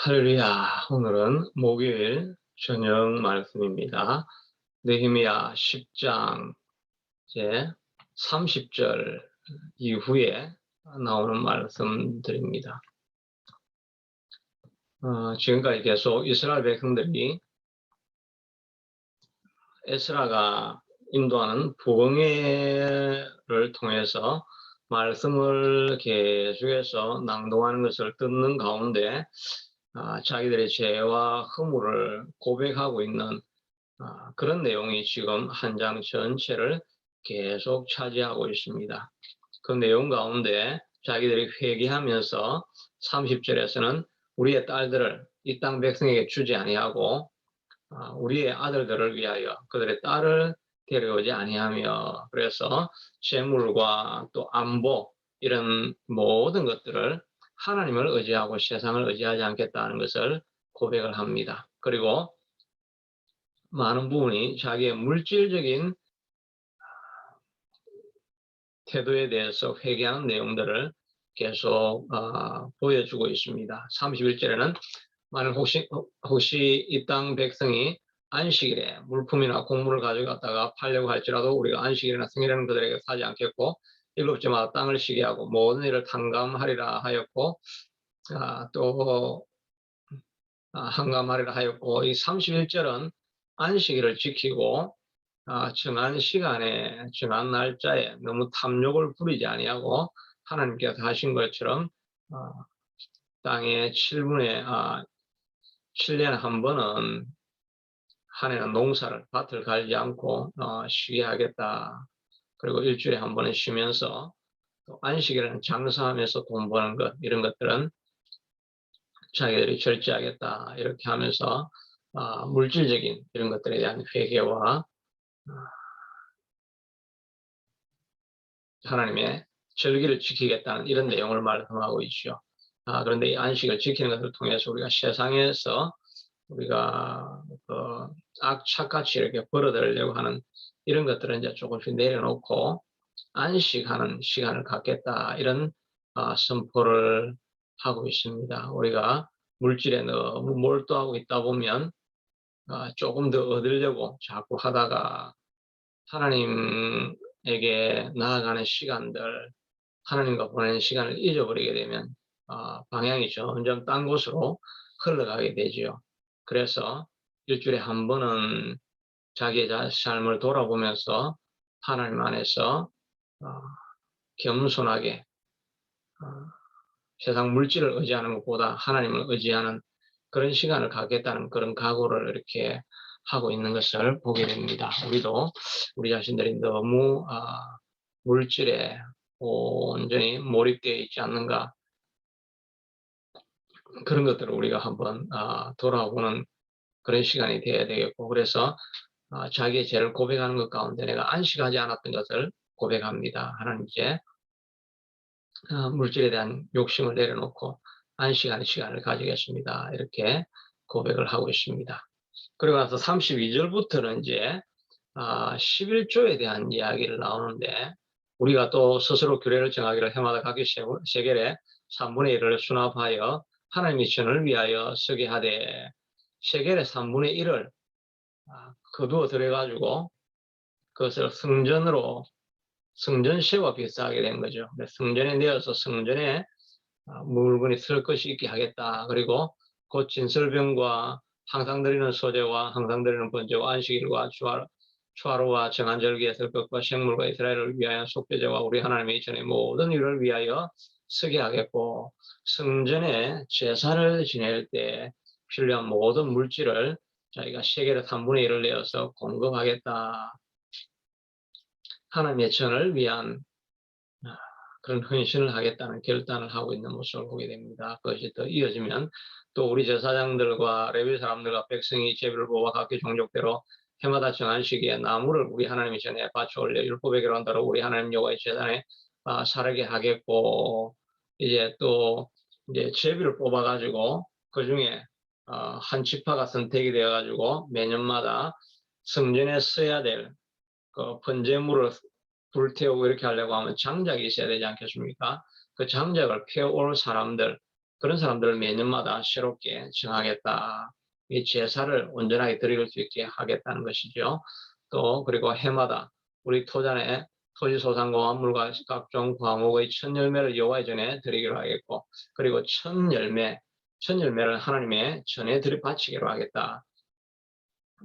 할렐루야. 오늘은 목요일 저녁 말씀입니다. 느헤미야 10장 이제 30절 이후에 나오는 말씀드립니다. 지금까지 계속 이스라엘 백성들이 에스라가 인도하는 부흥회를 통해서 말씀을 계속해서 낭독하는 것을 듣는 가운데 자기들의 죄와 허물을 고백하고 있는 그런 내용이 지금 한 장 전체를 계속 차지하고 있습니다. 그 내용 가운데 자기들이 회개하면서 30절에서는 우리의 딸들을 이 땅 백성에게 주지 아니하고 우리의 아들들을 위하여 그들의 딸을 데려오지 아니하며, 그래서 재물과 또 안보 이런 모든 것들을 하나님을 의지하고 세상을 의지하지 않겠다는 것을 고백을 합니다. 그리고 많은 부분이 자기의 물질적인 태도에 대해서 회개하는 내용들을 계속 보여주고 있습니다. 31절에는 만약 혹시 이 땅 백성이 안식일에 물품이나 곡물을 가져갔다가 팔려고 할지라도 우리가 안식일이나 성일에는 그들에게 사지 않겠고 일곱째마다 땅을 쉬게 하고 모든 일을 탕감하리라 하였고 또 한감하리라 하였고, 이 31절은 안식일을 지키고 정한 시간에 정한 날짜에 너무 탐욕을 부리지 아니하고 하나님께서 하신 것처럼 땅의 7년에 한 번은 한 해는 농사를 밭을 갈지 않고 쉬게 하겠다. 그리고 일주일에 한 번은 쉬면서 또 안식일에는 장사하면서 돈 버는 것, 이런 것들은 자기들이 절제하겠다. 이렇게 하면서 물질적인 이런 것들에 대한 회개와 하나님의 절기를 지키겠다는 이런 내용을 말씀하고 있죠. 그런데 이 안식을 지키는 것을 통해서 우리가 세상에서 우리가 악착같이 이렇게 벌어들려고 하는 이런 것들은 이제 조금씩 내려놓고 안식하는 시간을 갖겠다, 이런 선포를 하고 있습니다. 우리가 물질에 너무 몰두하고 있다 보면 조금 더 얻으려고 자꾸 하다가 하나님에게 나아가는 시간들, 하나님과 보내는 시간을 잊어버리게 되면 방향이 점점 딴 곳으로 흘러가게 되지요. 그래서 일주일에 한 번은 자기의 삶을 돌아보면서 하나님 안에서 겸손하게 세상 물질을 의지하는 것보다 하나님을 의지하는 그런 시간을 갖겠다는 그런 각오를 이렇게 하고 있는 것을 보게 됩니다. 우리도 우리 자신들이 너무 물질에 온전히 몰입되어 있지 않는가, 그런 것들을 우리가 한번 돌아보는 그런 시간이 되어야 되겠고, 그래서 자기의 죄를 고백하는 것 가운데 내가 안식하지 않았던 것을 고백합니다. 하나님께 물질에 대한 욕심을 내려놓고 안식하는 시간을 가지겠습니다. 이렇게 고백을 하고 있습니다. 그리고 나서 32절부터는 이제 11조에 대한 이야기를 나오는데, 우리가 또 스스로 규례를 정하기를 해마다 각기 세겔에 3분의 1을 수납하여 하나님의 전을 위하여 쓰게 하되, 세겔의 3분의 1을 거두어 들여가지고 그것을 성전세와 비슷하게 된 거죠. 성전에 내어서 성전에 물건이 쓸 것이 있게 하겠다. 그리고 곧 진설병과 항상 드리는 소재와 항상 드리는 번제와 안식일과 추하루와 정한절기에 쓸 것과 생물과 이스라엘을 위하여 속죄제와 우리 하나님의 이전의 모든 일을 위하여 쓰게 하겠고, 성전에 제사를 지낼 때 필요한 모든 물질을 자기가 세겔의 3분의 1을 내어서 공급하겠다. 하나님의 전을 위한 그런 헌신을 하겠다는 결단을 하고 있는 모습을 보게 됩니다. 그것이 더 이어지면 또 우리 제사장들과 레위 사람들과 백성이 제비를 뽑아 각기 종족대로 해마다 정한 시기에 나무를 우리 하나님의 전에 바쳐 올려 율법의 결혼대로 우리 하나님 여호와의 제단에 사르게 하겠고, 이제 또 이제 제비를 뽑아 가지고 그 중에 한 지파가 선택이 되어 가지고 매년마다 성전에 써야 될 그 번제물을 불태우고 이렇게 하려고 하면 장작이 있어야 되지 않겠습니까? 그 장작을 피워올 사람들, 그런 사람들을 매년마다 새롭게 정하겠다. 이 제사를 온전하게 드릴 수 있게 하겠다는 것이죠. 또 그리고 해마다 우리 토전에 토지소산과 만물과 각종 과목의 첫 열매를 여호와의 전에 드리기로 하겠고, 그리고 첫 열매를 하나님의 전에 바치기로 하겠다.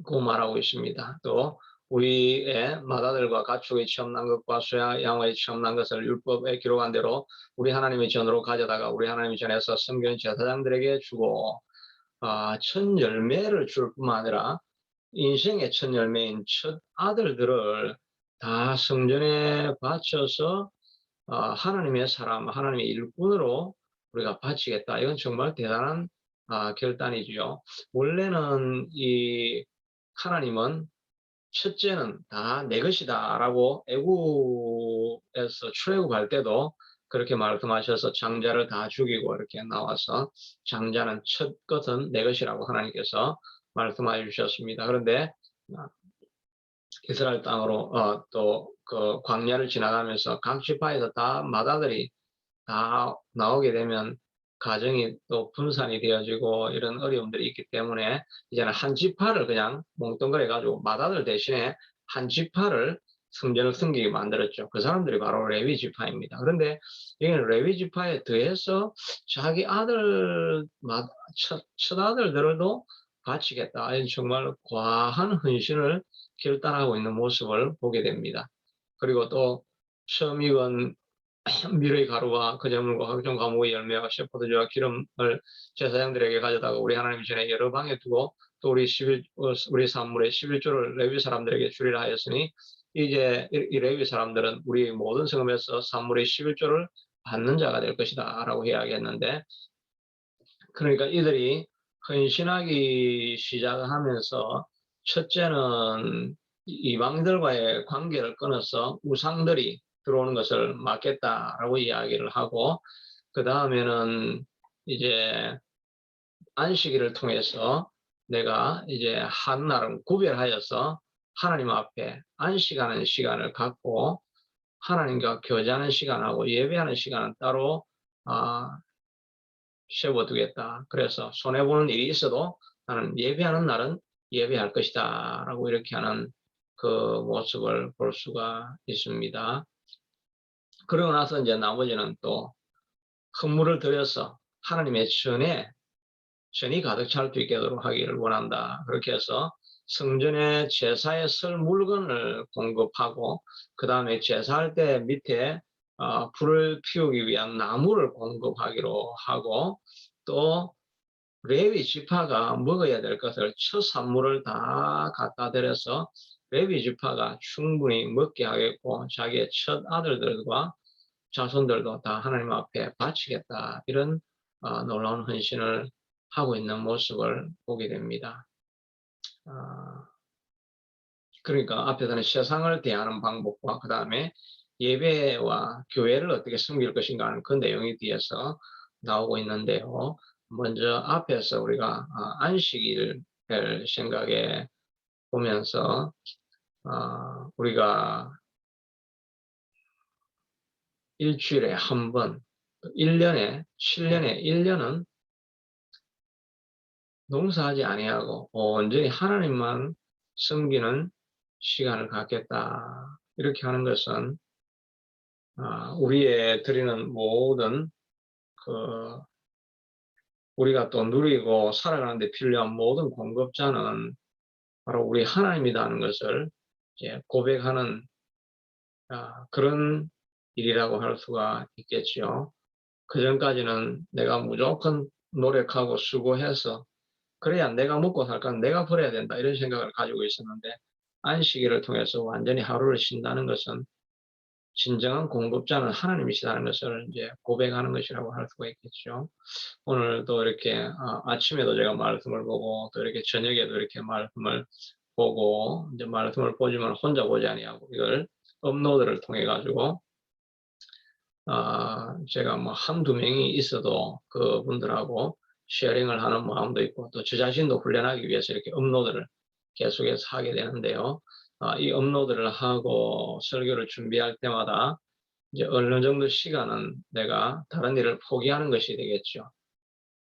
고 말하고 있습니다. 또 우리의 마다들과 가축의 체험난 것과 소야 양의 체험난 것을 율법에 기록한 대로 우리 하나님의 전으로 가져다가 우리 하나님의 전에서 섬기는 제사장들에게 주고, 첫 열매를 줄 뿐만 아니라 인생의 첫 열매인 첫 아들들을 다 성전에 바쳐서 하나님의 사람, 하나님의 일꾼으로 우리가 바치겠다. 이건 정말 대단한 결단이지요. 원래는 이 하나님은 첫째는 다 내 것이다라고 애굽에서 출애굽할 때도 그렇게 말씀하셔서 장자를 다 죽이고 이렇게 나와서 장자는 첫 것은 내 것이라고 하나님께서 말씀해 주셨습니다. 그런데 이스라엘 땅으로 또 그 광야를 지나가면서 각 지파에서 다 맏아들이 다 나오게 되면 가정이 또 분산이 되어지고 이런 어려움들이 있기 때문에 이제는 한 지파를 그냥 몽뚱그려 가지고 맏아들 대신에 한 지파를 성전을 섬기게 만들었죠. 그 사람들이 바로 레위 지파입니다. 그런데 여기는 레위 지파에 더해서 자기 아들 첫 아들들도 바치겠다. 정말 과한 헌신을 결단하고 있는 모습을 보게 됩니다. 그리고 또 처음 익은 밀의 가루와 그작물과 각종 과목의 열매와 shepherd주와 기름을 제사장들에게 가져다가 우리 하나님 전에 여러 방에 두고, 또 우리 산물의 11조를 레위 사람들에게 주리라 하였으니, 이제 이 레위 사람들은 우리 모든 성읍에서 산물의 11조를 받는 자가 될 것이다 라고 이야기했는데, 그러니까 이들이 헌신하기 시작하면서 첫째는 이방들과의 관계를 끊어서 우상들이 들어오는 것을 막겠다라고 이야기를 하고, 그 다음에는 이제 안식일을 통해서 내가 이제 한 날은 구별하여서 하나님 앞에 안식하는 시간을 갖고 하나님과 교제하는 시간하고 예배하는 시간은 따로 세워두겠다. 그래서 손해보는 일이 있어도 나는 예배하는 날은 예배할 것이다 라고 이렇게 하는 그 모습을 볼 수가 있습니다. 그러고 나서 이제 나머지는 또 헌물을 들여서 하나님의 전이 가득 찰 수 있도록 하기를 원한다. 그렇게 해서 성전에 제사에 쓸 물건을 공급하고, 그 다음에 제사할 때 밑에 불을 피우기 위한 나무를 공급하기로 하고, 또 레위 지파가 먹어야 될 것을 첫 산물을 다 갖다 드려서 레위 지파가 충분히 먹게 하겠고, 자기의 첫 아들들과 자손들도 다 하나님 앞에 바치겠다. 이런 놀라운 헌신을 하고 있는 모습을 보게 됩니다. 그러니까 앞에서는 세상을 대하는 방법과 그 다음에 예배와 교회를 어떻게 섬길 것인가 하는 그 내용이 뒤에서 나오고 있는데요. 먼저 앞에서 우리가 안식일을 생각해 보면서 우리가 일주일에 한 번, 1년에 7년에 1년은 농사하지 아니하고 온전히 하나님만 섬기는 시간을 갖겠다. 이렇게 하는 것은 우리의 드리는 모든 그 우리가 또 누리고 살아가는 데 필요한 모든 공급자는 바로 우리 하나님이라는 것을 이제 고백하는 그런 일이라고 할 수가 있겠지요. 그전까지는 내가 무조건 노력하고 수고해서 그래야 내가 먹고 살 건 내가 벌어야 된다 이런 생각을 가지고 있었는데, 안식일을 통해서 완전히 하루를 쉰다는 것은 진정한 공급자는 하나님이시다는 것을 이제 고백하는 것이라고 할 수가 있겠죠. 오늘도 이렇게 아침에도 제가 말씀을 보고 또 이렇게 저녁에도 이렇게 말씀을 보고, 이제 말씀을 보지만 혼자 보지 아니하고 이걸 업로드를 통해 가지고 제가 뭐 한두 명이 있어도 그분들하고 쉐어링을 하는 마음도 있고, 또 저 자신도 훈련하기 위해서 이렇게 업로드를 계속해서 하게 되는데요. 이 업로드를 하고 설교를 준비할 때마다 이제 어느 정도 시간은 내가 다른 일을 포기하는 것이 되겠죠.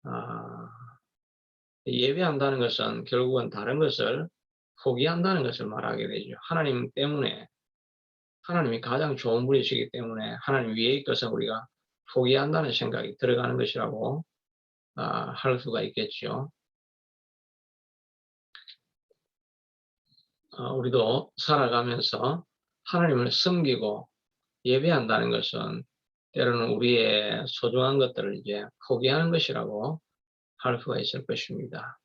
아, 예배한다는 것은 결국은 다른 것을 포기한다는 것을 말하게 되죠. 하나님 때문에, 하나님이 가장 좋은 분이시기 때문에 하나님 위에 것은 우리가 포기한다는 생각이 들어가는 것이라고 할 수가 있겠죠. 우리도 살아가면서 하나님을 섬기고 예배한다는 것은 때로는 우리의 소중한 것들을 이제 포기하는 것이라고 할 수가 있을 것입니다.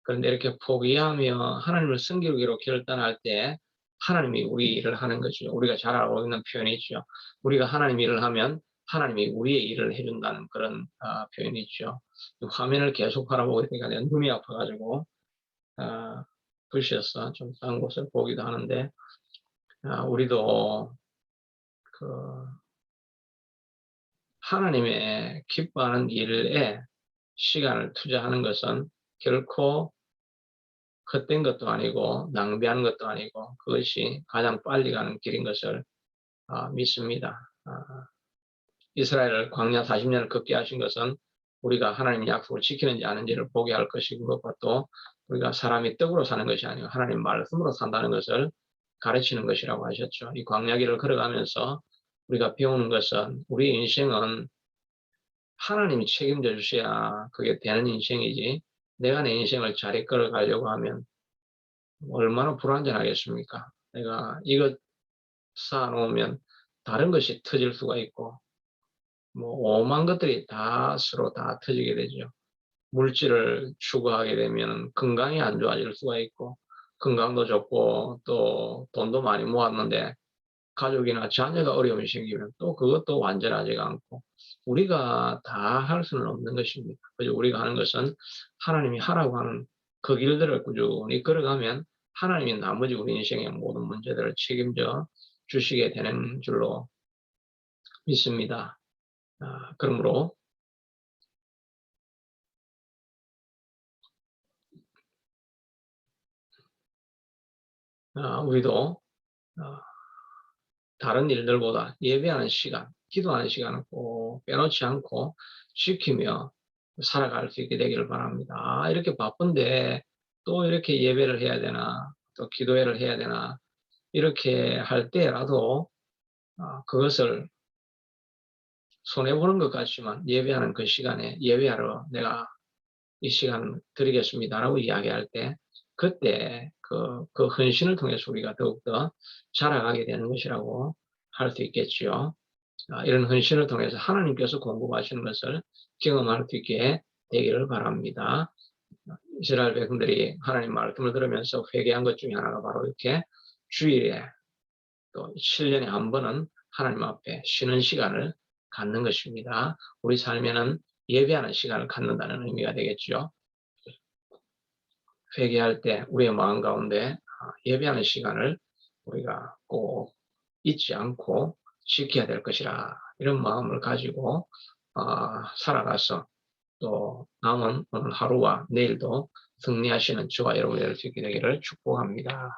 그런데 이렇게 포기하며 하나님을 섬기기로 결단할 때 하나님이 우리 일을 하는 것이죠. 우리가 잘 알고 있는 표현이죠. 우리가 하나님 일을 하면 하나님이 우리의 일을 해준다는 그런 표현이 있죠. 화면을 계속 바라보고 있으니까 내 눈이 아파가지고 글씨여서 좀 딴 곳을 보기도 하는데 우리도 그 하나님의 기뻐하는 일에 시간을 투자하는 것은 결코 헛된 것도 아니고 낭비하는 것도 아니고 그것이 가장 빨리 가는 길인 것을 믿습니다. 이스라엘을 광야 40년을 걷게 하신 것은 우리가 하나님 약속을 지키는지 아닌지를 보게 할 것이고 그것과 또 우리가 사람이 떡으로 사는 것이 아니고 하나님 말씀으로 산다는 것을 가르치는 것이라고 하셨죠. 이 광야길을 걸어가면서 우리가 배우는 것은 우리 인생은 하나님이 책임져 주셔야 그게 되는 인생이지 내가 내 인생을 잘 이끌어 가려고 하면 얼마나 불완전하겠습니까? 내가 이것 쌓아놓으면 다른 것이 터질 수가 있고 뭐 오만 것들이 다 서로 다 터지게 되죠. 물질을 추구하게 되면 건강이 안 좋아질 수가 있고 건강도 좋고 또 돈도 많이 모았는데 가족이나 자녀가 어려움이 생기면 또 그것도 완전하지가 않고 우리가 다 할 수는 없는 것입니다. 그래서 우리가 하는 것은 하나님이 하라고 하는 그 길들을 꾸준히 걸어가면 하나님이 나머지 우리 인생의 모든 문제들을 책임져 주시게 되는 줄로 믿습니다. 그러므로 우리도 어, 다른 일들보다 예배하는 시간, 기도하는 시간을 꼭 빼놓지 않고 지키며 살아갈 수 있게 되기를 바랍니다. 이렇게 바쁜데 또 이렇게 예배를 해야 되나, 또 기도회를 해야 되나, 이렇게 할 때라도 그것을 손해보는 것 같지만 예배하는 그 시간에 예배하러 내가 이 시간 드리겠습니다라고 이야기할 때 그때 그 헌신을 통해서 우리가 더욱더 자라가게 되는 것이라고 할 수 있겠지요. 이런 헌신을 통해서 하나님께서 공급하시는 것을 경험할 수 있게 되기를 바랍니다. 이스라엘 백성들이 하나님 말씀을 들으면서 회개한 것 중에 하나가 바로 이렇게 주일에 또 7년에 한 번은 하나님 앞에 쉬는 시간을 갖는 것입니다. 우리 삶에는 예배하는 시간을 갖는다는 의미가 되겠죠. 회개할 때 우리의 마음 가운데 예배하는 시간을 우리가 꼭 잊지 않고 지켜야 될 것이라 이런 마음을 가지고 살아가서 또 남은 오늘 하루와 내일도 승리하시는 저와 여러분이 될 수 있게 되기를 축복합니다.